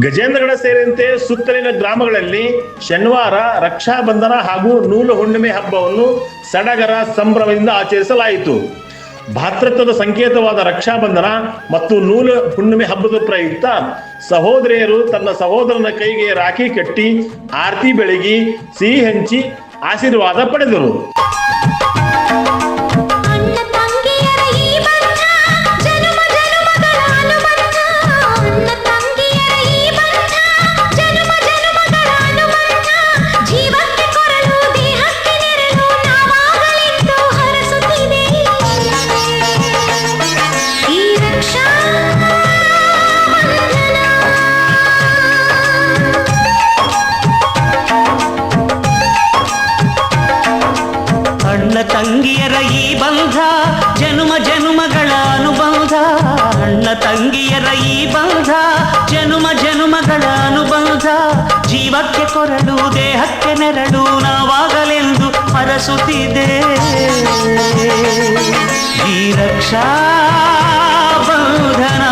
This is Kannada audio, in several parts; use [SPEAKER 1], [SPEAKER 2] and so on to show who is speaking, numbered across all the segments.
[SPEAKER 1] ಗಜೇಂದ್ರಗಡ ಸೇರಿದಂತೆ ಸುತ್ತಲಿನ ಗ್ರಾಮಗಳಲ್ಲಿ ಶನಿವಾರ ರಕ್ಷಾಬಂಧನ ಹಾಗೂ ನೂಲು ಹುಣ್ಣಿಮೆ ಹಬ್ಬವನ್ನು ಸಡಗರ ಸಂಭ್ರಮದಿಂದ ಆಚರಿಸಲಾಯಿತು. ಭಾತೃತ್ವದ ಸಂಕೇತವಾದ ರಕ್ಷಾಬಂಧನ ಮತ್ತು ನೂಲು ಹುಣ್ಣಿಮೆ ಹಬ್ಬದ ಪ್ರಯುಕ್ತ ಸಹೋದರಿಯರು ತನ್ನ ಸಹೋದರನ ಕೈಗೆ ರಾಖಿ ಕಟ್ಟಿ ಆರತಿ ಬೆಳಗಿ ಸಿಹಿ ಹಂಚಿ ಆಶೀರ್ವಾದ ಪಡೆದರು.
[SPEAKER 2] ತಂಗಿಯರ ಈ ಬಂಧ ಜನುಮ ಜನುಮಗಳ ಅನುಬಂಧ. ಅಣ್ಣ ತಂಗಿಯರ ಈ ಬಂಧ ಜನುಮ ಜನುಮಗಳ ಅನುಬಂಧ. ಜೀವಕ್ಕೆ ಕೊರಳು ದೇಹಕ್ಕೆ ನೆರಳು ನಾವಾಗಲೆಂದು ಹರಸುತ್ತಿದೆ ಈ ರಕ್ಷಾ ಬಂಧನ.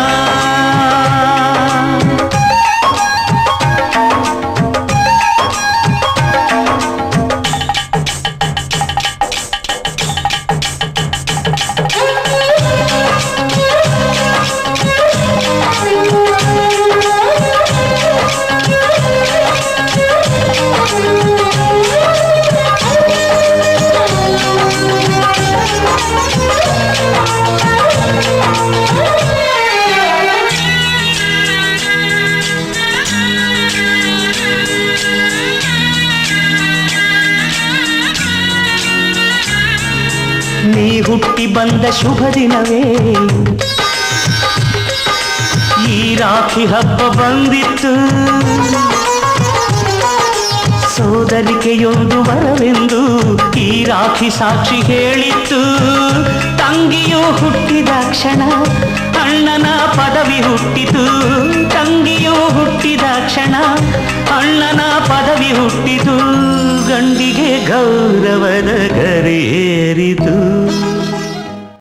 [SPEAKER 2] ನೀ ಹುಟ್ಟಿ ಬಂದ ಶುಭ ದಿನವೇ ಈ ರಾಖಿ ಹಬ್ಬ ಬಂದಿತ್ತು. ಸೋದರಿಕೆಯೊಂದು ವರವೆಂದು ಈ ರಾಖಿ ಸಾಕ್ಷಿ ಹೇಳಿತ್ತು. ತಂಗಿಯು ಹುಟ್ಟಿದ ಕ್ಷಣ ಅಣ್ಣನ ಪದವಿ ಹುಟ್ಟಿತು. ತಂಗಿಯು ಹುಟ್ಟಿದ ಕ್ಷಣ ಅಣ್ಣನ ಪದವಿ ಹುಟ್ಟಿತು. ಗಂಡಿಗೆ ಗೌರವದ ಗರೇರಿತು.